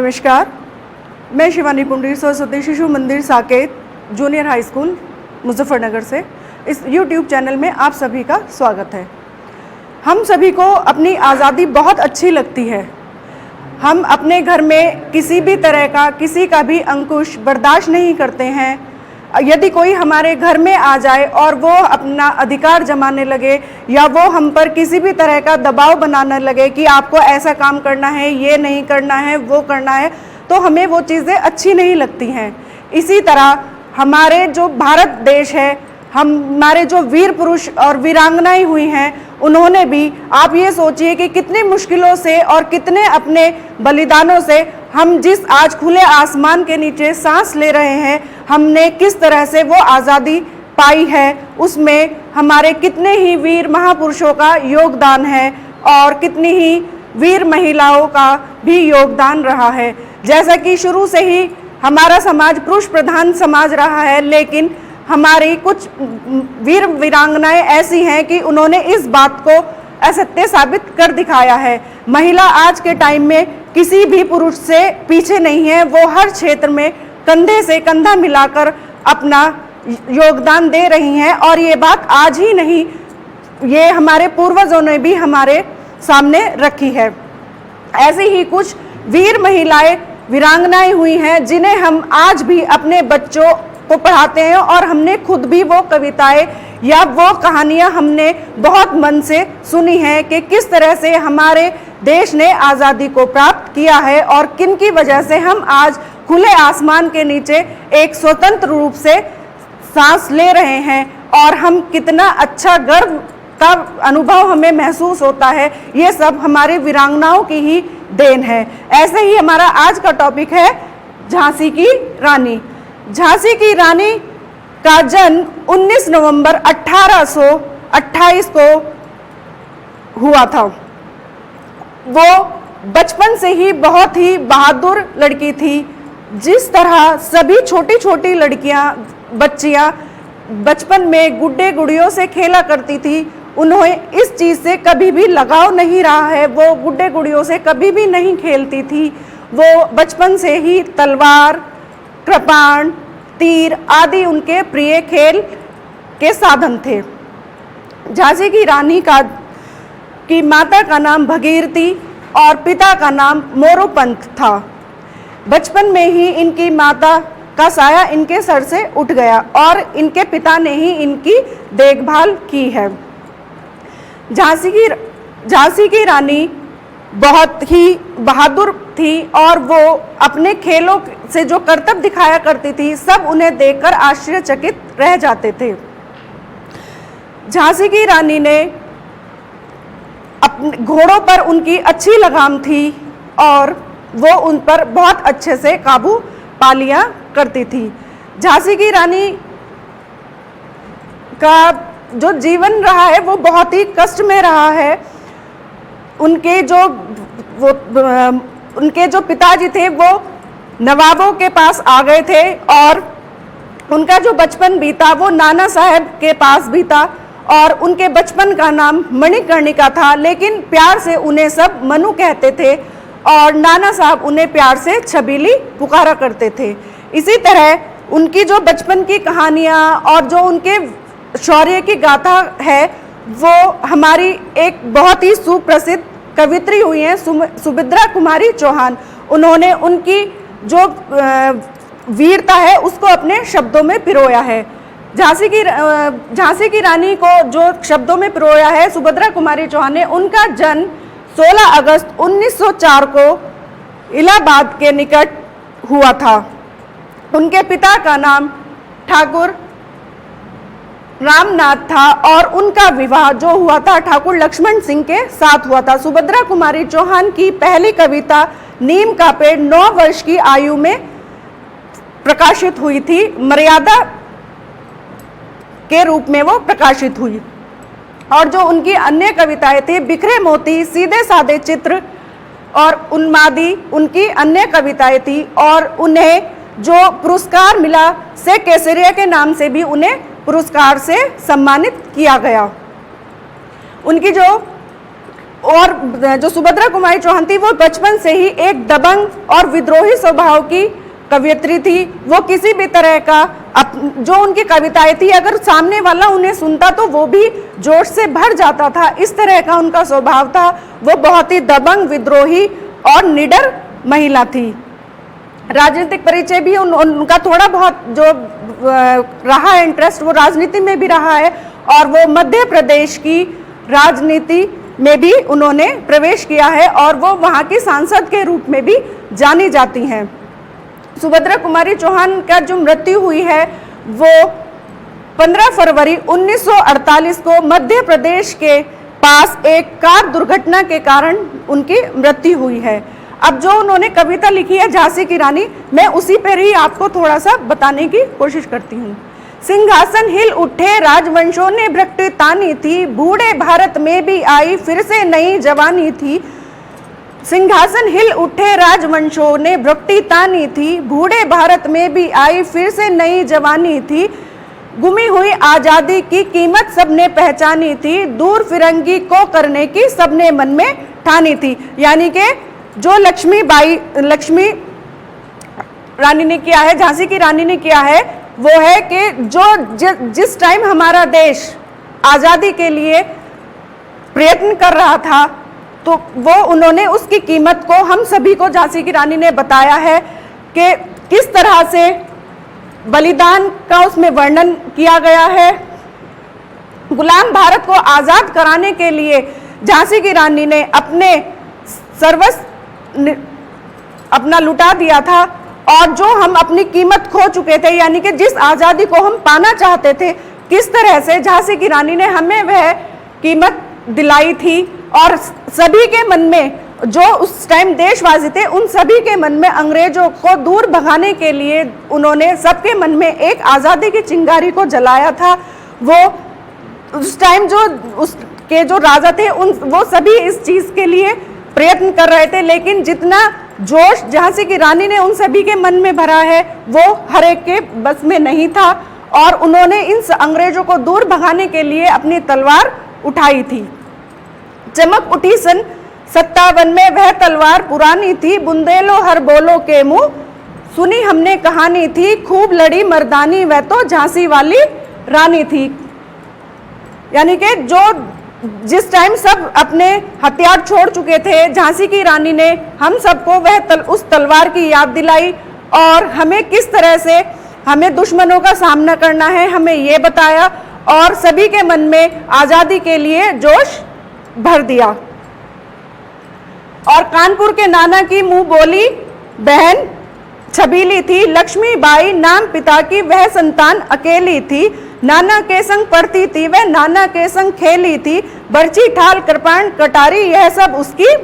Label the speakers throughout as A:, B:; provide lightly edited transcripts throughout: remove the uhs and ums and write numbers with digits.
A: नमस्कार, मैं शिवानी पुंडीर सरस्वती शिशु मंदिर Saket junior high school Muzaffarnagar से इस YouTube चैनल में आप सभी का स्वागत है। हम सभी को अपनी आज़ादी बहुत अच्छी लगती है। हम अपने घर में किसी भी तरह का किसी का भी अंकुश बर्दाश्त नहीं करते हैं। यदि कोई हमारे घर में आ जाए और वो अपना अधिकार जमाने लगे या वो हम पर किसी भी तरह का दबाव बनाने लगे कि आपको ऐसा काम करना है, ये नहीं करना है, वो करना है, तो हमें वो चीज़ें अच्छी नहीं लगती हैं। इसी तरह हमारे जो भारत देश है, हमारे जो वीर पुरुष और वीरांगनाएं हुई हैं, उन्होंने भी, आप ये सोचिए कि कितनी मुश्किलों से और कितने अपने बलिदानों से हम जिस आज खुले आसमान के नीचे सांस ले रहे हैं, हमने किस तरह से वो आज़ादी पाई है, उसमें हमारे कितने ही वीर महापुरुषों का योगदान है और कितनी ही वीर महिलाओं का भी योगदान रहा है। जैसा कि शुरू से ही हमारा समाज पुरुष प्रधान समाज रहा है, लेकिन हमारी कुछ वीर वीरांगनाएं ऐसी हैं कि उन्होंने इस बात को असत्य साबित कर दिखाया है। महिला आज के टाइम में किसी भी पुरुष से पीछे नहीं है। वो हर क्षेत्र में कंधे से कंधा मिलाकर अपना योगदान दे रही हैं और ये बात आज ही नहीं, ये हमारे पूर्वजों ने भी हमारे सामने रखी है। ऐसी ही कुछ वीर महिलाएं वीरांगनाएं हुई हैं जिन्हें हम आज भी अपने बच्चों को पढ़ाते हैं और हमने खुद भी वो कविताएं या वो कहानियां हमने बहुत मन से सुनी हैं कि किस तरह से हमारे देश ने आज़ादी को प्राप्त किया है और किन की वजह से हम आज खुले आसमान के नीचे एक स्वतंत्र रूप से सांस ले रहे हैं और हम कितना अच्छा गर्व का अनुभव हमें महसूस होता है। ये सब हमारे वीरांगनाओं की ही देन है। ऐसे ही हमारा आज का टॉपिक है झांसी की रानी। झांसी की रानी का जन्म 19 नवंबर 1828 को हुआ था। वो बचपन से ही बहुत ही बहादुर लड़की थी। जिस तरह सभी छोटी छोटी बच्चियां बचपन में गुड्डे गुड़ियों से खेला करती थी, उन्हें इस चीज़ से कभी भी लगाव नहीं रहा है। वो गुड्डे गुड़ियों से कभी भी नहीं खेलती थी। वो बचपन से ही तलवार, कृपाण, तीर आदि उनके प्रिय खेल के साधन थे। झांसी की रानी की माता का नाम भगीरथी और पिता का नाम मोरोपंत था। बचपन में ही इनकी माता का साया इनके सर से उठ गया और इनके पिता ने ही इनकी देखभाल की है। झांसी की रानी बहुत ही बहादुर थी और वो अपने खेलों से जो करतब दिखाया करती थी, सब उन्हें देखकर आश्चर्यचकित रह जाते थे। झांसी की रानी ने अपने घोड़ों पर उनकी अच्छी लगाम थी और वो उन पर बहुत अच्छे से काबू पा लिया करती थी। झांसी की रानी का जो जीवन रहा है वो बहुत ही कष्ट में रहा है। उनके जो पिताजी थे वो नवाबों के पास आ गए थे और उनका जो बचपन बीता वो नाना साहब के पास बीता और उनके बचपन का नाम मणिकर्णिका था, लेकिन प्यार से उन्हें सब मनु कहते थे और नाना साहब उन्हें प्यार से छबीली पुकारा करते थे। इसी तरह उनकी जो बचपन की कहानियाँ और जो उनके शौर्य की गाथा है, वो हमारी एक बहुत ही सुप्रसिद्ध कवित्री हुई हैं सुभद्रा कुमारी चौहान। उन्होंने उनकी जो वीरता है उसको अपने शब्दों में पिरोया है। झांसी की रानी को जो शब्दों में पिरोया है सुभद्रा कुमारी चौहान ने, उनका जन्म 16 अगस्त 1904 को इलाहाबाद के निकट हुआ था। उनके पिता का नाम ठाकुर रामनाथ था और उनका विवाह जो हुआ था ठाकुर लक्ष्मण सिंह के साथ हुआ था। सुभद्रा कुमारी चौहान की पहली कविता नीम का पेड़ 9 वर्ष की आयु में प्रकाशित हुई थी। मर्यादा के रूप में वो प्रकाशित हुई और जो उनकी अन्य कविताएं थी बिखरे मोती, सीधे साधे चित्र और उन्मादी, उनकी अन्य कविताएं थी और उन्हें जो पुरस्कार मिला से केसरिया के नाम से भी उन्हें पुरस्कार से सम्मानित किया गया। उनकी जो और जो सुभद्रा कुमारी चौहान थी वो बचपन से ही एक दबंग और विद्रोही स्वभाव की कवयित्री थी। वो किसी भी तरह का जो उनकी कविताएं थी अगर सामने वाला उन्हें सुनता तो वो भी जोश से भर जाता था, इस तरह का उनका स्वभाव था। वो बहुत ही दबंग, विद्रोही और निडर महिला थी। राजनीतिक परिचय भी उनका थोड़ा बहुत जो रहा है इंटरेस्ट वो राजनीति में भी रहा है और वो मध्य प्रदेश की राजनीति में भी उन्होंने प्रवेश किया है और वो वहाँ की सांसद के रूप में भी जानी जाती हैं। सुभद्रा कुमारी चौहान का जो मृत्यु हुई है वो 15 फरवरी 1948 को मध्य प्रदेश के पास एक कार दुर्घटना के कारण उनकी मृत्यु हुई है। अब जो उन्होंने कविता लिखी है झांसी की रानी, मैं उसी पर ही आपको थोड़ा सा बताने की कोशिश करती हूँ। सिंहासन हिल उठे राजवंशों ने भ्रष्टि तानी थी, बूढ़े भारत में भी आई फिर से नई जवानी थी। सिंहासन हिल उठे राजवंशों ने भ्रष्टि तानी थी, बूढ़े भारत में भी आई फिर से नई जवानी थी। गुमी हुई आजादी की कीमत सबने पहचानी थी, दूर फिरंगी को करने की सबने मन में ठानी थी। यानी कि जो लक्ष्मी रानी ने किया है, झांसी की रानी ने किया है, वो है कि जिस टाइम हमारा देश आज़ादी के लिए प्रयत्न कर रहा था तो वो उन्होंने उसकी कीमत को हम सभी को झांसी की रानी ने बताया है कि किस तरह से बलिदान का उसमें वर्णन किया गया है। गुलाम भारत को आज़ाद कराने के लिए झांसी की रानी ने अपने सर्वस्व अपना लुटा दिया था और जो हम अपनी कीमत खो चुके थे, यानी कि जिस आज़ादी को हम पाना चाहते थे, किस तरह से झांसी की रानी ने हमें वह कीमत दिलाई थी। और सभी के मन में, जो उस टाइम देशवासी थे, उन सभी के मन में अंग्रेजों को दूर भगाने के लिए उन्होंने सबके मन में एक आज़ादी की चिंगारी को जलाया था। वो उस टाइम जो उसके जो राजा थे वो सभी इस चीज़ के लिए प्रयत्न कर रहे थे, लेकिन जितना जोश झांसी की रानी ने उन सभी के मन में भरा है वो हर एक के बस में नहीं था और उन्होंने इन अंग्रेजों को दूर भगाने के लिए अपनी तलवार उठाई थी। चमक उठी सन 57 में वह तलवार पुरानी थी, बुंदेलो हर बोलो के मुंह सुनी हमने कहानी थी, खूब लड़ी मर्दानी वह तो झांसी वाली रानी थी। यानी कि जो जिस टाइम सब अपने हथियार छोड़ चुके थे, झांसी की रानी ने हम सबको उस तलवार की याद दिलाई और हमें किस तरह से हमें दुश्मनों का सामना करना है हमें ये बताया और सभी के मन में आज़ादी के लिए जोश भर दिया। और कानपुर के नाना की मुंह बोली बहन छबीली थी, लक्ष्मीबाई नाम पिता की वह संतान अकेली थी, नाना के संग पढ़ती थी वह नाना के संग खेली थी, बर्ची ठाल कृपाण कटारी यह सब उसकी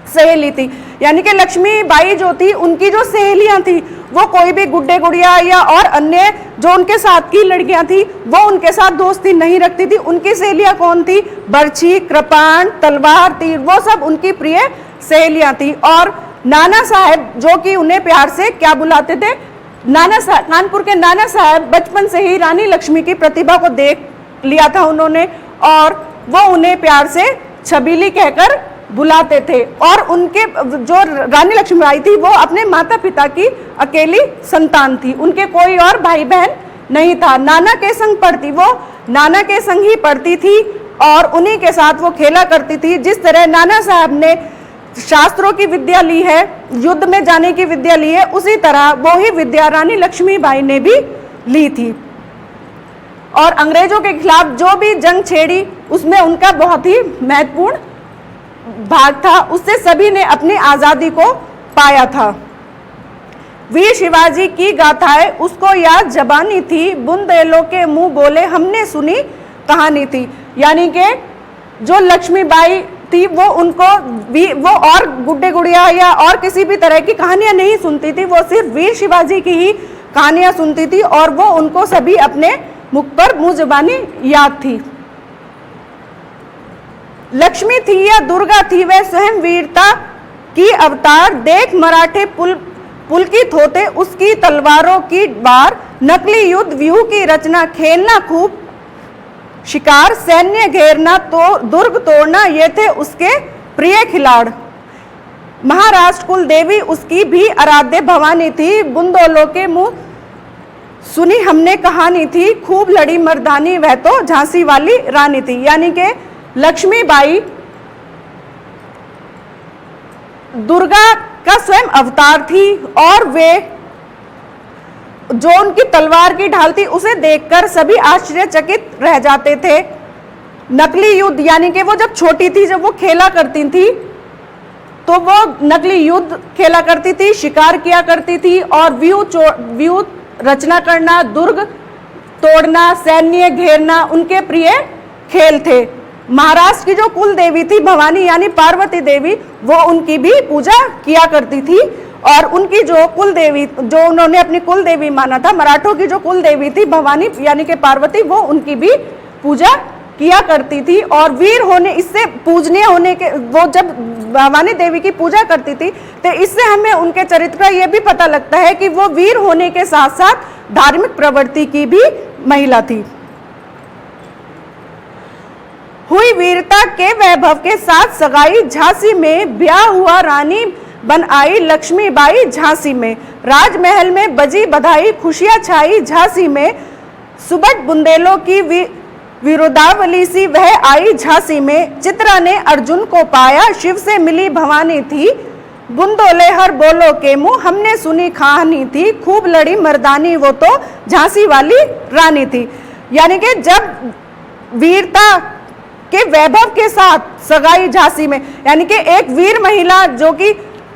A: सहेली थी। यानी कि लक्ष्मीबाई जो थी उनकी जो सहेलियां थी वो कोई भी गुड्डे गुड़िया या और अन्य जो उनके साथ की लड़कियां थी वो उनके साथ दोस्ती नहीं रखती थी। उनकी सहेलियां कौन थी? बर्छी, कृपाण, तलवार, तीर, वो सब उनकी प्रिय सहेलियां थी। और नाना साहब जो कि उन्हें प्यार से क्या बुलाते थे, नाना साहब, कानपुर के नाना साहब बचपन से ही रानी लक्ष्मी की प्रतिभा को देख लिया था उन्होंने और वो उन्हें प्यार से छबीली कहकर बुलाते थे। और उनके जो रानी लक्ष्मीबाई थी वो अपने माता पिता की अकेली संतान थी, उनके कोई और भाई बहन नहीं था। नाना के संग पढ़ती, वो नाना के संग ही पढ़ती थी और उन्हीं के साथ वो खेला करती थी। जिस तरह नाना साहब ने शास्त्रों की विद्या ली है, युद्ध में जाने की विद्या ली है, उसी तरह वो ही विद्या रानी लक्ष्मीबाई ने भी ली थी। और अंग्रेजों के खिलाफ जो भी जंग छेड़ी उसमें उनका बहुत ही महत्वपूर्ण भाग था, उससे सभी ने अपनी आज़ादी को पाया था। वीर शिवाजी की गाथाएं उसको याद जबानी थी, बुंदेलों के मुंह बोले हमने सुनी कहानी थी। यानी कि जो लक्ष्मीबाई थी वो और गुड्डे गुड़िया या और किसी भी तरह की कहानियां नहीं सुनती थी, वो सिर्फ वीर शिवाजी की ही कहानियां सुनती थी और वो उनको सभी अपने मुख पर मुंह जुबानी याद थी। लक्ष्मी थी या दुर्गा थी वह स्वयं वीरता की अवतार, देख मराठे पुलकित होते उसकी तलवारों की बार, नकली युद्ध व्यूह की रचना खेलना खूब शिकार, सैन्य घेरना, तो दुर्ग तोड़ना, ये थे उसके प्रिय खिलाड़। महाराष्ट्र कुल देवी उसकी भी आराध्य भवानी थी, बुंदोलों के मुंह सुनी हमने कहानी थी, खूब लड़ी मर्दानी वह तो झांसी वाली रानी थी। यानी कि लक्ष्मीबाई दुर्गा का स्वयं अवतार थी और वे जो उनकी तलवार की ढाल थी उसे देखकर सभी आश्चर्यचकित रह जाते थे। नकली युद्ध, यानी कि वो जब छोटी थी, जब वो खेला करती थी तो वो नकली युद्ध खेला करती थी, शिकार किया करती थी और व्यूह रचना करना, दुर्ग तोड़ना, सैन्य घेरना उनके प्रिय खेल थे। महाराष्ट्र की जो कुल देवी थी भवानी यानी पार्वती देवी, वो उनकी भी पूजा किया करती थी और उनकी जो कुल देवी, जो उन्होंने अपनी कुल देवी माना था, मराठों की जो कुल देवी थी भवानी यानी कि पार्वती, वो उनकी भी पूजा किया करती थी। और वीर होने, इससे पूजनीय होने के, वो जब भवानी देवी की पूजा करती थी तो इससे हमें उनके चरित्र का ये भी पता लगता है कि वो वीर होने के साथ साथ धार्मिक प्रवृत्ति की भी महिला थी। हुई वीरता के वैभव के साथ सगाई, झांसी में ब्याह हुआ, रानी बन आई लक्ष्मीबाई झांसी में। राजमहल में बजी बधाई, खुशियां छाई झांसी में, सुबह बुंदेलों की विरोधावली सी वह आई झांसी में। चित्रा ने अर्जुन को पाया, शिव से मिली भवानी थी, बुंदोले हर बोलो के मुंह हमने सुनी कहानी थी, खूब लड़ी मर्दानी वो तो झांसी वाली रानी थी। यानी कि जब वीरता के वैभव के साथ सगाई झांसी में, यानी कि एक वीर महिला जो कि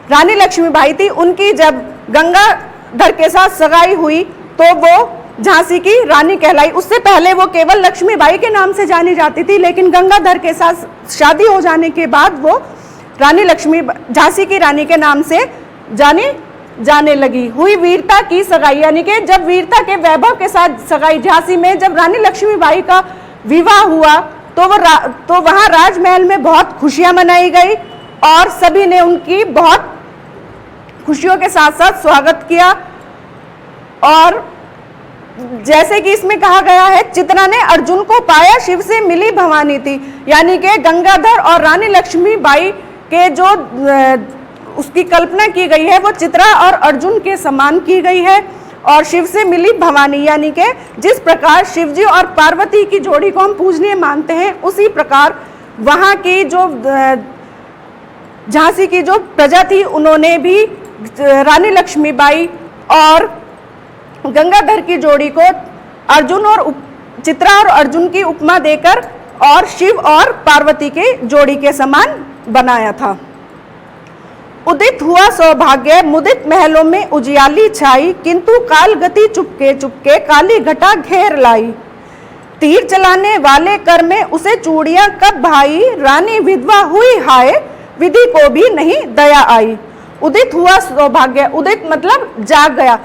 A: रानी लक्ष्मीबाई थी, उनकी जब गंगाधर के साथ सगाई हुई तो वो झांसी की रानी कहलाई। उससे पहले वो केवल लक्ष्मीबाई के नाम से जानी जाती थी, लेकिन गंगाधर के साथ शादी हो जाने के बाद वो रानी लक्ष्मी झांसी की रानी के नाम से जाने लगी। हुई वीरता की सगाई, यानी कि जब वीरता के वैभव के साथ सगाई झांसी में, जब रानी लक्ष्मीबाई का विवाह हुआ तो वहां राजमहल में बहुत खुशियां मनाई गई और सभी ने उनकी बहुत खुशियों के साथ साथ स्वागत किया। और जैसे कि इसमें कहा गया है, चित्रा ने अर्जुन को पाया, शिव से मिली भवानी थी। यानी कि गंगाधर और रानी लक्ष्मीबाई के जो उसकी कल्पना की गई है वो चित्रा और अर्जुन के समान की गई है। और शिव से मिली भवानी, यानी कि जिस प्रकार शिवजी और पार्वती की जोड़ी को हम पूजनीय मानते हैं, उसी प्रकार वहाँ की जो झांसी की जो प्रजा थी उन्होंने भी रानी लक्ष्मीबाई और गंगाधर की जोड़ी को अर्जुन और चित्रा और अर्जुन की उपमा देकर और शिव और पार्वती के जोड़ी के समान बनाया था। उदित हुआ सौभाग्य, मुदित महलों में उजियाली छाई, किंतु काल गति चुपके चुपके काली घटा घेर लाई। तीर चलाने वाले कर में उसे चूड़ियां कब भाई, रानी विधवा हुई हाय, विधि को भी नहीं दया आई। उदित हुआ सौभाग्य, उदित मतलब जाग गया।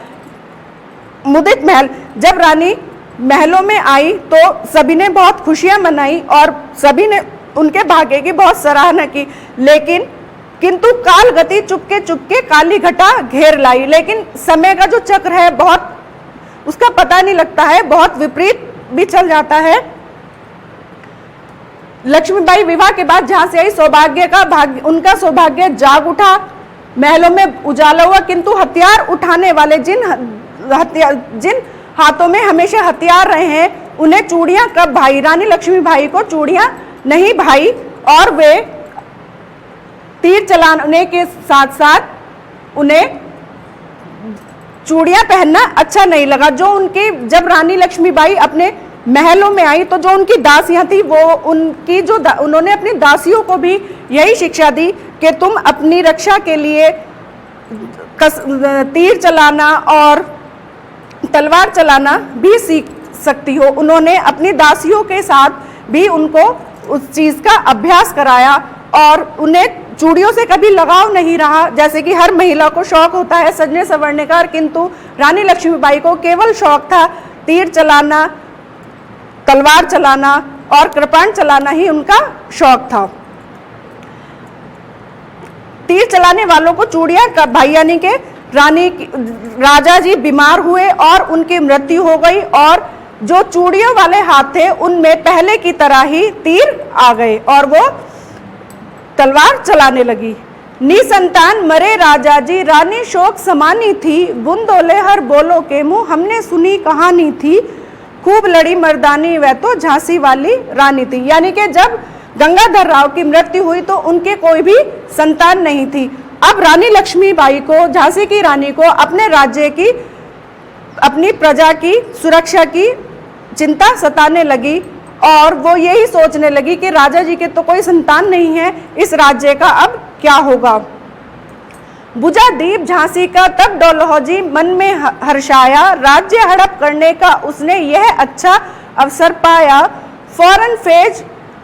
A: मुदित महल, जब रानी महलों में आई तो सभी ने बहुत खुशियां मनाई और सभी ने उनके भाग्य की बहुत सराहना की, लेकिन किंतु काल गति चुपके चुपके काली घटा घेर लाई। लेकिन समय का जो चक्र है बहुत उसका पता नहीं लगता है, बहुत विपरीत भी चल जाता है। लक्ष्मीबाई विवाह के बाद जहां से आई, सौभाग्य का भाग्य, उनका सौभाग्य जाग उठा, महलों में उजाला हुआ, किंतु हथियार उठाने वाले जिन हाथों में हमेशा हथियार रहे हैं उन्हें चूड़ियां कब भाई, रानी लक्ष्मीबाई को चूड़ियां नहीं भाई और वे तीर चलाने के साथ साथ उन्हें चूड़ियां पहनना अच्छा नहीं लगा। जो उनकी, जब रानी लक्ष्मीबाई अपने महलों में आई तो जो उनकी दासियां थी वो उनकी जो उन्होंने अपनी दासियों को भी यही शिक्षा दी कि तुम अपनी रक्षा के लिए तीर चलाना और तलवार चलाना भी सीख सकती हो। उन्होंने अपनी दासियों के साथ भी उनको उस चीज़ का अभ्यास कराया और उन्हें चूड़ियों से कभी लगाव नहीं रहा, जैसे कि हर महिला को शौक होता है सजने संवरने का, किंतु रानी लक्ष्मीबाई को केवल शौक था तीर चलाना, तलवार चलाना और कृपाण चलाना ही उनका शौक था। तीर चलाने वालों को चूड़ियां कब भाई, यानी कि राजा जी बीमार हुए और उनकी मृत्यु हो गई और जो चूड़ियों वाले हाथ थे उनमें पहले की तरह ही तीर आ गए और वो तलवार चलाने लगी। निसंतान मरे राजा जी, रानी शोक समानी थी, बुंदोले हर बोलो के मुंह, हमने सुनी कहानी थी, खूब लड़ी मर्दानी वह तो झांसी वाली रानी थी। यानी कि जब गंगाधर राव की मृत्यु हुई तो उनके कोई भी संतान नहीं थी। अब रानी लक्ष्मीबाई को, झांसी की रानी को अपने राज्य की, अपनी प्रजा की सुरक्षा की चिंता सताने लगी और वो यही सोचने लगी कि राजा जी के तो कोई संतान नहीं है, इस राज्य का अब क्या होगा। बुझा दीप झांसी का तब डलहौजी मन में हर्षाया, राज्य हड़प करने का उसने यह अच्छा अवसर पाया, फौरन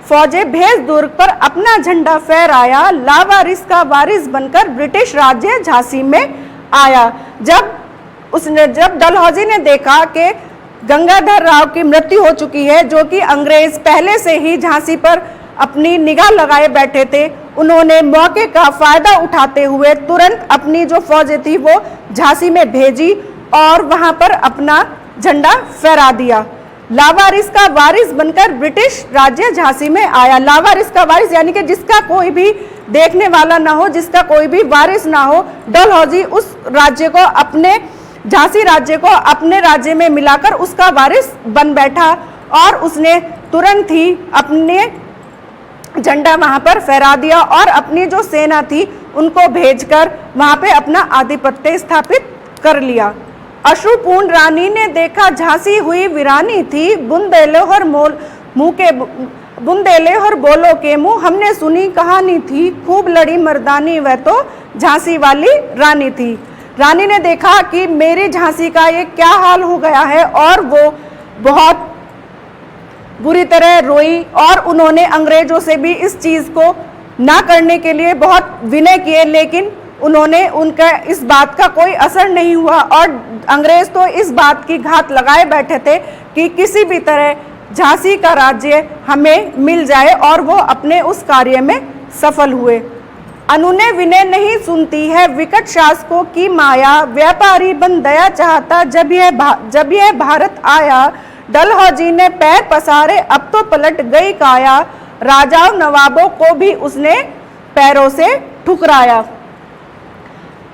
A: फौजे भेज दुर्ग पर अपना झंडा फहराया, लावारिस का वारिस बनकर ब्रिटिश राज्य झांसी में आया। जब डलहौजी ने देखा कि गंगाधर राव की मृत्यु हो चुकी है, जो कि अंग्रेज पहले से ही झांसी पर अपनी निगाह लगाए बैठे थे, उन्होंने मौके का फायदा उठाते हुए तुरंत अपनी जो फौजें थी वो झांसी में भेजी और वहां पर अपना झंडा फहरा दिया। लावारिस का वारिस बनकर ब्रिटिश राज्य झांसी में आया। लावारिस का वारिस यानी कि जिसका कोई भी देखने वाला ना हो, जिसका कोई भी वारिस ना हो, डलहौजी उस राज्य को, अपने झांसी राज्य को अपने राज्य में मिलाकर उसका वारिस बन बैठा और उसने तुरंत ही अपने झंडा वहां पर फहरा दिया और अपनी जो सेना थी उनको भेजकर वहां पे अपना आधिपत्य स्थापित कर लिया। अश्रुपूर्ण रानी ने देखा झांसी हुई वीरानी थी, बुंदेले हर बोलो के मुंह, हमने सुनी कहानी थी, खूब लड़ी मर्दानी वह तो झांसी वाली रानी थी। रानी ने देखा कि मेरी झांसी का ये क्या हाल हो गया है और वो बहुत बुरी तरह रोई और उन्होंने अंग्रेजों से भी इस चीज़ को ना करने के लिए बहुत विनय किए, लेकिन उनका इस बात का कोई असर नहीं हुआ और अंग्रेज तो इस बात की घात लगाए बैठे थे कि किसी भी तरह झांसी का राज्य हमें मिल जाए और वो अपने उस कार्य में सफल हुए। अनुनय विनय नहीं सुनती है विकट शासकों की माया, व्यापारी बन दया चाहता जब यह भारत आया, डलहौजी ने पैर पसारे अब तो पलट गई काया, राजाओं नवाबों को भी उसने पैरों से ठुकराया।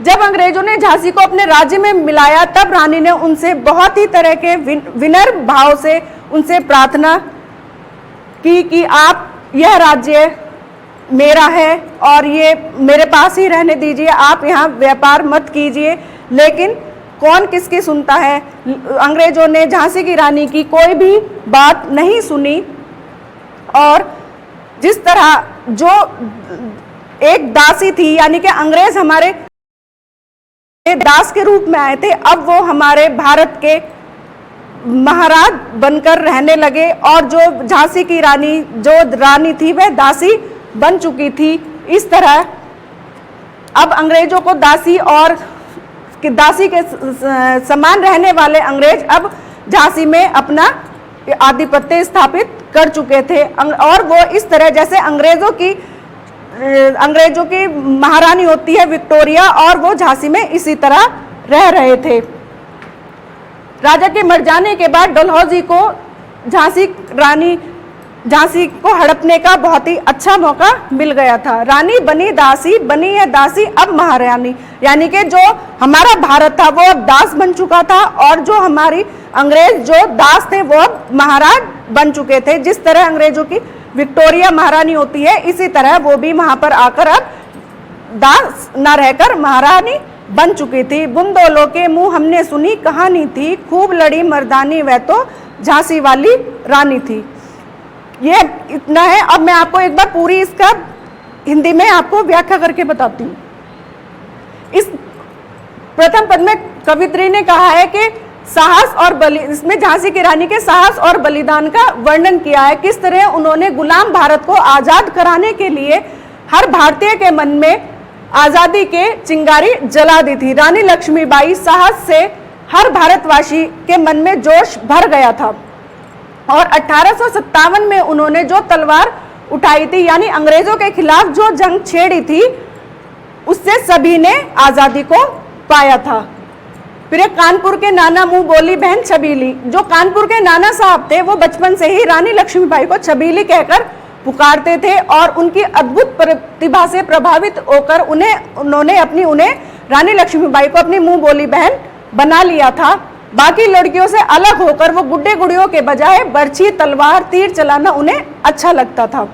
A: जब अंग्रेजों ने झांसी को अपने राज्य में मिलाया तब रानी ने उनसे बहुत ही तरह के विनम्र भाव से उनसे प्रार्थना की कि आप, यह राज्य मेरा है और ये मेरे पास ही रहने दीजिए, आप यहाँ व्यापार मत कीजिए। लेकिन कौन किसकी सुनता है। अंग्रेजों ने झांसी की रानी की कोई भी बात नहीं सुनी और जिस तरह जो एक दासी थी, यानी कि अंग्रेज हमारे दास के रूप में आए थे, अब वो हमारे भारत के महाराज बनकर रहने लगे और जो झांसी की रानी जो रानी थी वह दासी बन चुकी थी। इस तरह अब अंग्रेजों को दासी और दासी के समान रहने वाले अंग्रेज अब झांसी में अपना आधिपत्य स्थापित कर चुके थे और वो इस तरह जैसे अंग्रेजों की महारानी होती है विक्टोरिया, और वो झांसी में इसी तरह रह रहे थे। राजा के मर जाने के बाद डलहौजी को झांसी को हड़पने का बहुत ही अच्छा मौका मिल गया था। रानी बनी दासी, बनी है दासी अब महारानी, यानी कि जो हमारा भारत था वो अब दास बन चुका था और जो हमारी अंग्रेज जो दास थे वो अब महाराज बन चुके थे। जिस तरह अंग्रेजों की विक्टोरिया महारानी होती है, इसी तरह वो भी वहां पर आकर अब दास न रहकर महारानी बन चुकी थी। बुंदोलों के मुंह हमने सुनी कहानी थी, खूब लड़ी मर्दानी वह तो झांसी वाली रानी थी। ये इतना है। अब मैं आपको एक बार पूरी इसका हिंदी में आपको व्याख्या करके बताती हूँ। इस प्रथम पद में कवित्री ने कहा है कि साहस और बलि, इसमें झांसी की रानी के साहस और बलिदान का वर्णन किया है, किस तरह उन्होंने गुलाम भारत को आजाद कराने के लिए हर भारतीय के मन में आजादी के चिंगारी जला दी थी। रानी लक्ष्मीबाई साहस से हर भारतवासी के मन में जोश भर गया था और 1857 में उन्होंने जो तलवार उठाई थी, यानी अंग्रेजों के खिलाफ जो जंग छेड़ी थी, उससे सभी ने आजादी को पाया था। फिर एक कानपुर के नाना मुंह बोली बहन छबीली। जो कानपुर के नाना साहब थे वो बचपन से ही रानी लक्ष्मीबाई को छबीली कहकर पुकारते थे और उनकी अद्भुत प्रतिभा से प्रभावित होकर उन्हें रानी लक्ष्मीबाई को अपनी मुंह बोली बहन बना लिया था। बाकी लड़कियों से अलग होकर वो गुड्डे गुड़ियों के बजाय बर्छी, तलवार, तीर चलाना उन्हें अच्छा लगता था।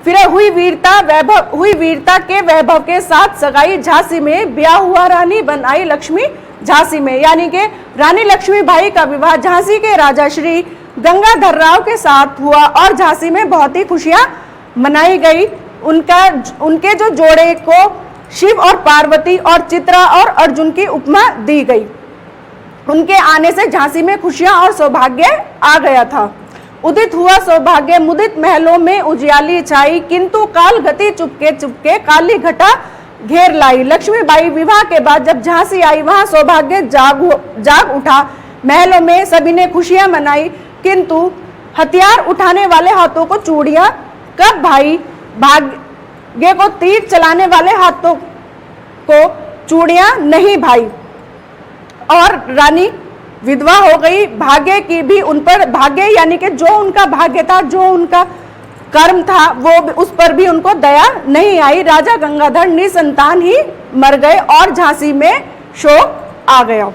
A: फिर हुई वीरता के वैभव के साथ सगाई झांसी में, ब्याह हुआ रानी बन आई लक्ष्मी झांसी में। यानी कि रानी लक्ष्मीबाई का विवाह झांसी के राजा श्री गंगाधर राव के साथ हुआ और झांसी में बहुत ही खुशियां मनाई गई। उनके जो जोड़े को शिव और पार्वती और चित्रा और अर्जुन की उपमा दी गई। उनके आने से झांसी में खुशियां और सौभाग्य आ गया था। उदित हुआ सौभाग्य मुदित महलों में उजियाली छाई, किंतु काल गति चुपके चुपके काली घटा घेर लाई। लक्ष्मीबाई विवाह के बाद जब झांसी आई वहां सौभाग्य जाग उठा। महलों में सभी ने खुशियां मनाई, किंतु हथियार उठाने वाले हाथों को चूड़ियां कब भाई, भाग्य को तीर चलाने वाले हाथों को चूड़ियां नहीं भाई। और रानी विधवा हो गई। भाग्य की भी उन पर, भाग्य यानी कि जो उनका भाग्य था, जो उनका कर्म था, वो उस पर भी उनको दया नहीं आई। राजा गंगाधर निसंतान ही मर गए और झांसी में शोक आ गया।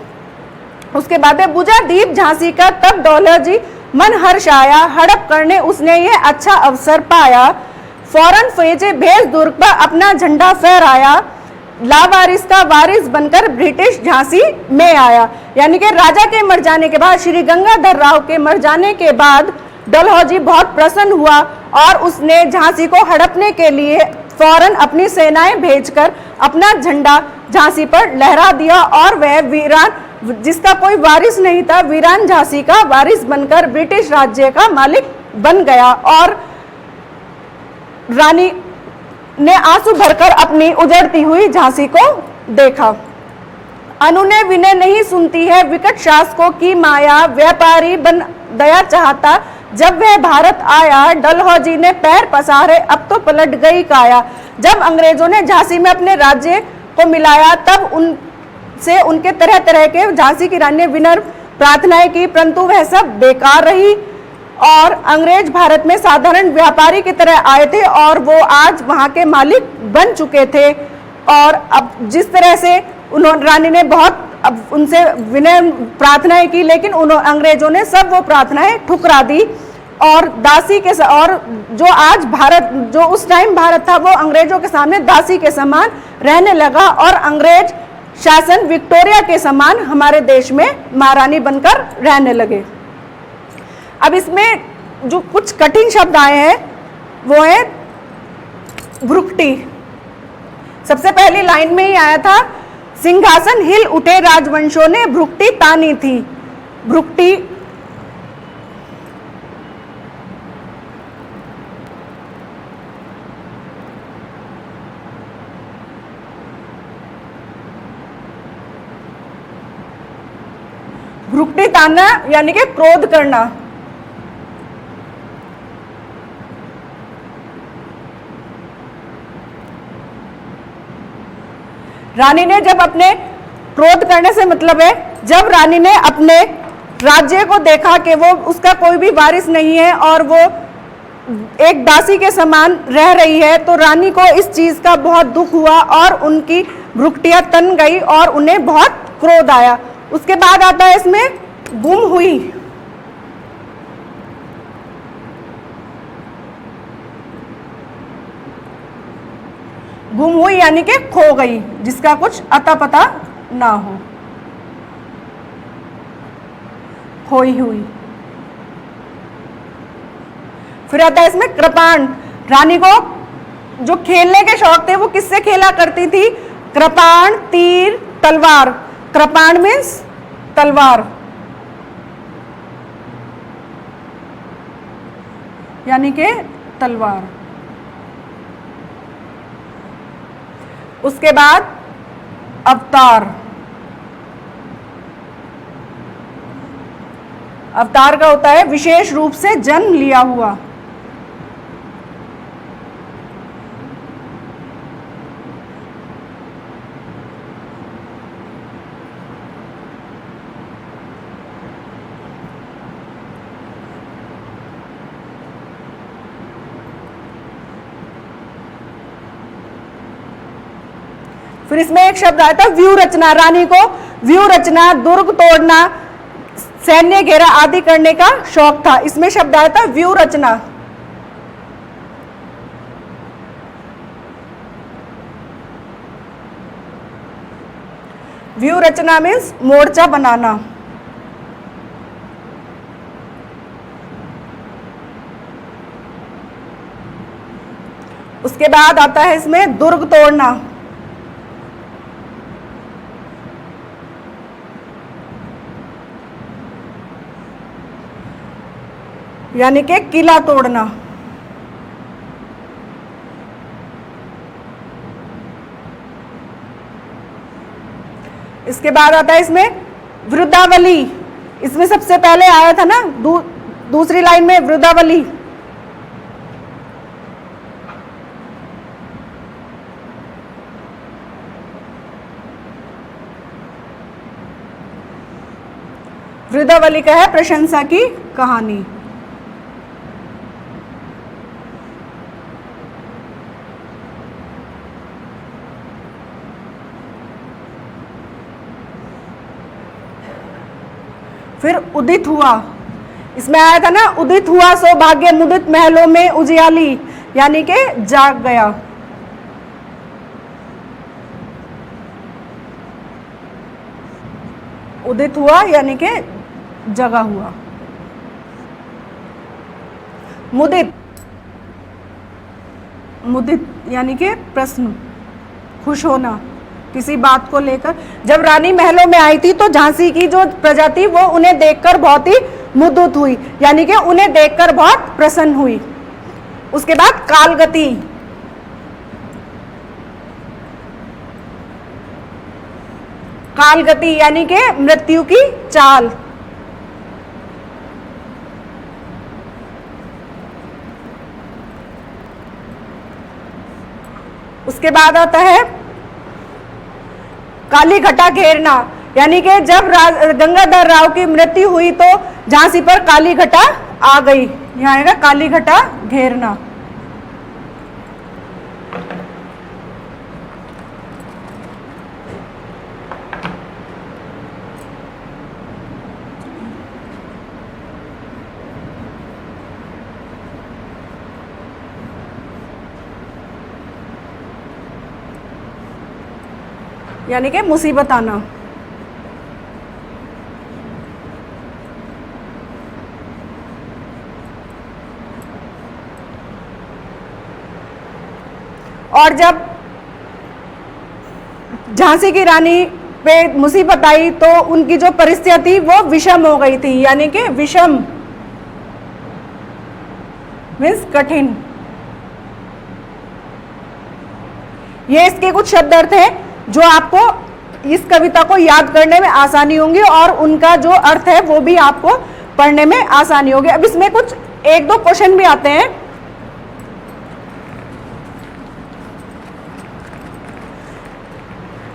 A: उसके बाद बुझा दीप झांसी का, तब दौलत जी मन हर्ष आया। हड़प करने उसने ये अच्छा अवसर पाया। फौरन फेजे भेज दुर्ग पर अपना झंडा फहराया। लावारिस का वारिस बनकर ब्रिटिश झांसी में आया। यानी कि राजा के मर जाने के बाद, श्री गंगाधर राव के मर जाने के बाद डलहौजी बहुत प्रसन्न हुआ और उसने झांसी को हड़पने के लिए फौरन अपनी सेनाएं भेजकर अपना झंडा झांसी पर लहरा दिया और वह वीरान, जिसका कोई वारिस नहीं था, वीरान झांसी का वारिस बनकर ब्रिटिश राज्य का मालिक बन गया। और रानी ने आंसू भरकर अपनी उजड़ती हुई झांसी को देखा। अनुनय विनय नहीं सुनती है विकट शासकों की माया, व्यापारी बन दया चाहता जब वह भारत आया। डलहौजी ने पैर पसारे अब तो पलट गई काया। जब अंग्रेजों ने झांसी में अपने राज्य को मिलाया तब उनसे उनके तरह तरह के झांसी की रानी ने विनम्र प्रार्थनाएं की, परंतु वह सब बेकार रही और अंग्रेज भारत में साधारण व्यापारी की तरह आए थे और वो आज वहाँ के मालिक बन चुके थे। और अब जिस तरह से रानी ने बहुत अब उनसे विनय प्रार्थनाएं की, लेकिन अंग्रेजों ने सब वो प्रार्थनाएं ठुकरा दी और दासी के और जो आज भारत, जो उस टाइम भारत था, वो अंग्रेजों के सामने दासी के समान रहने लगा और अंग्रेज शासन विक्टोरिया के समान हमारे देश में महारानी बनकर रहने लगे। अब इसमें जो कुछ कठिन शब्द आए हैं वो है भ्रुकटी। सबसे पहली लाइन में ही आया था, सिंहासन हिल उठे राजवंशों ने भ्रुकटी तानी थी। भ्रुकटी भ्रुकटी ताना यानी कि क्रोध करना। रानी ने जब अपने क्रोध करने से मतलब है, जब रानी ने अपने राज्य को देखा कि वो उसका कोई भी वारिस नहीं है और वो एक दासी के समान रह रही है, तो रानी को इस चीज का बहुत दुख हुआ और उनकी भ्रुकटियां तन गई और उन्हें बहुत क्रोध आया। उसके बाद आता है इसमें गुम हुई। गुम हुई यानी कि खो गई, जिसका कुछ अता पता ना हो, खोई हुई। फिर आता है इसमें कृपाण। रानी को जो खेलने के शौक थे वो किससे खेला करती थी? कृपाण, तीर, तलवार। कृपाण मीन्स तलवार, यानी कि तलवार। उसके बाद अवतार। अवतार का होता है विशेष रूप से जन्म लिया हुआ। फिर इसमें एक शब्द आया था व्यू रचना, रानी को व्यू रचना, दुर्ग तोड़ना, सैन्य घेरा आदि करने का शौक था। इसमें शब्द आया था व्यू रचना। व्यू रचना मीन्स मोर्चा बनाना। उसके बाद आता है इसमें दुर्ग तोड़ना। यानी कि किला तोड़ना। इसके बाद आता है इसमें वृद्धावली। इसमें सबसे पहले आया था ना दूसरी लाइन में वृद्धावली। वृद्धावली का है प्रशंसा की कहानी। फिर उदित हुआ। इसमें आया था ना उदित हुआ सौभाग्य मुदित महलों में उजियाली, यानी कि जाग गया। उदित हुआ यानी कि जगा हुआ। मुदित, मुदित यानी कि प्रश्न, खुश होना किसी बात को लेकर। जब रानी महलों में आई थी तो झांसी की जो प्रजा थी वो उन्हें देखकर बहुत ही मुग्ध हुई, यानी कि उन्हें देखकर बहुत प्रसन्न हुई। उसके बाद कालगति। कालगति यानी कि मृत्यु की चाल। उसके बाद आता है काली घटा घेरना, यानी कि जब गंगाधर राव की मृत्यु हुई तो झांसी पर काली घटा आ गई। यहाँ आएगा काली घटा घेरना। यानी कि मुसीबत आना। और जब झांसी की रानी पे मुसीबत आई तो उनकी जो परिस्थिति थी वो विषम हो गई थी, यानी कि विषम मीन्स कठिन। ये इसके कुछ शब्द अर्थ हैं जो आपको इस कविता को याद करने में आसानी होंगी और उनका जो अर्थ है वो भी आपको पढ़ने में आसानी होगी। अब इसमें कुछ एक दो क्वेश्चन भी आते हैं।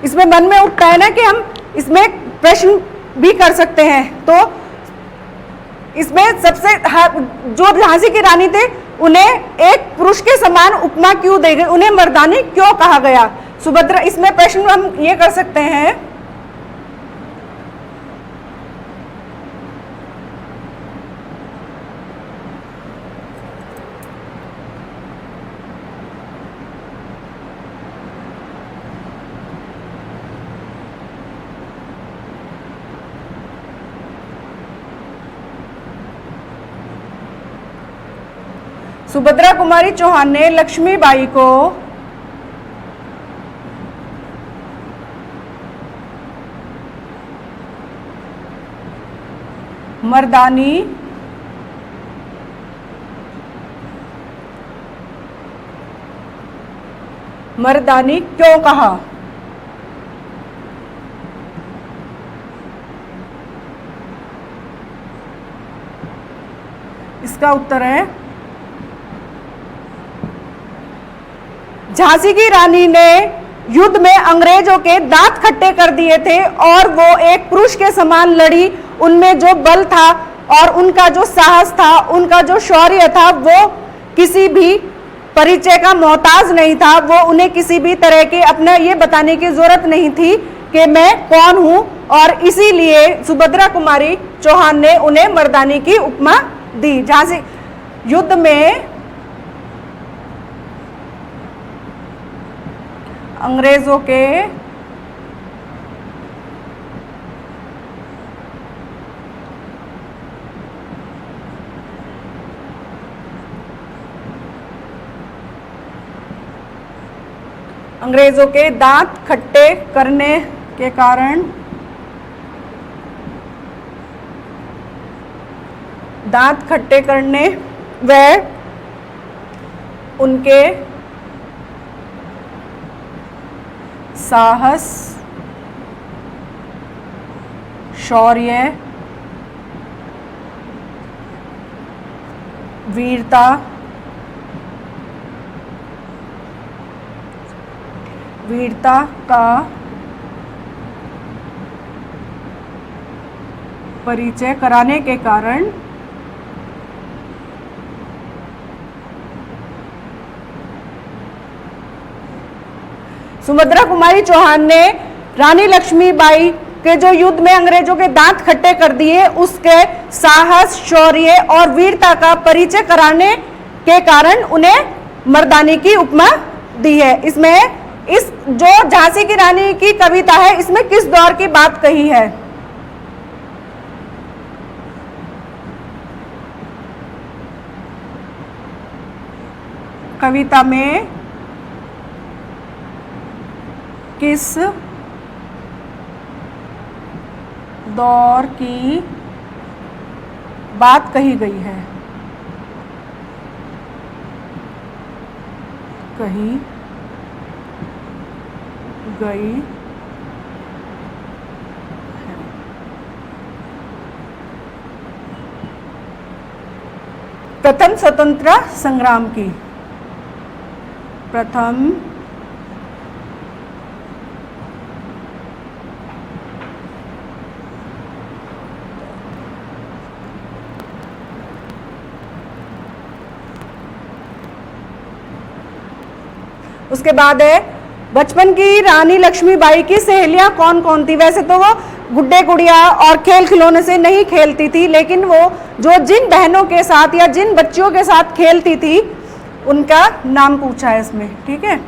A: इसमें मन में उठता है ना कि हम इसमें प्रश्न भी कर सकते हैं। तो इसमें सबसे जो झांसी की रानी थे उन्हें एक पुरुष के समान उपमा क्यों दी गई, उन्हें मर्दानी क्यों कहा गया? सुभद्रा, इसमें प्रश्न हम ये कर सकते हैं सुभद्रा कुमारी चौहान ने लक्ष्मीबाई को मर्दानी क्यों कहा? इसका उत्तर है झांसी की रानी ने युद्ध में अंग्रेजों के दांत खट्टे कर दिए थे और वो एक पुरुष के समान लड़ी। उनमें जो बल था और उनका जो साहस था, उनका जो शौर्य था, वो किसी भी परिचय का मोहताज नहीं था, वो उन्हें किसी भी तरह के अपना ये बताने की जरूरत नहीं थी कि मैं कौन हूं, और इसीलिए सुभद्रा कुमारी चौहान ने उन्हें मर्दानी की उपमा दी। झांसी युद्ध में अंग्रेजों के दांत खट्टे करने के कारण व उनके साहस, शौर्य, वीरता का परिचय कराने के कारण सुभद्रा कुमारी चौहान ने रानी लक्ष्मीबाई के जो युद्ध में अंग्रेजों के दांत खट्टे कर दिए, उसके साहस, शौर्य और वीरता का परिचय कराने के कारण उन्हें मर्दानी की उपमा दी है। इसमें इस जो झांसी की रानी की कविता है, इसमें किस दौर की बात कही है? कविता में किस दौर की बात कही गई है? कही गई है। प्रथम स्वतंत्रता संग्राम की, प्रथम उसके बाद है बचपन की रानी लक्ष्मीबाई की सहेलियां कौन कौन थी? वैसे तो वो गुड्डे गुड़िया और खेल खिलौने से नहीं खेलती थी, लेकिन वो जो जिन बहनों के साथ या जिन बच्चियों के साथ खेलती थी उनका नाम पूछा है इसमें, ठीक है।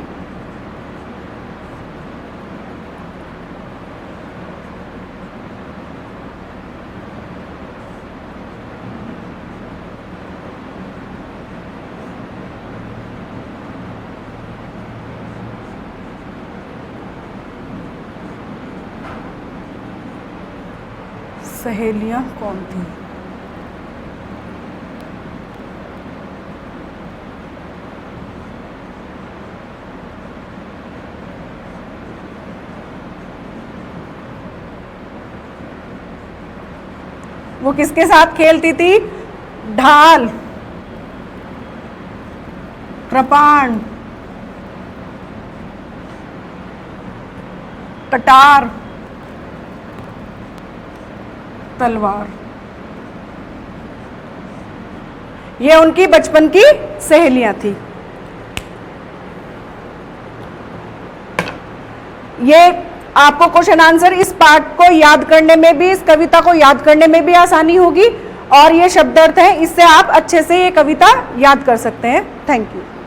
A: सहेलियां कौन थी? वो किसके साथ खेलती थी? ढाल, कृपाण, कटार, तलवार। ये उनकी बचपन की सहेलियां थी। ये आपको क्वेश्चन आंसर इस पार्ट को याद करने में भी, इस कविता को याद करने में भी आसानी होगी, और ये शब्दार्थ है, इससे आप अच्छे से ये कविता याद कर सकते हैं। Thank you.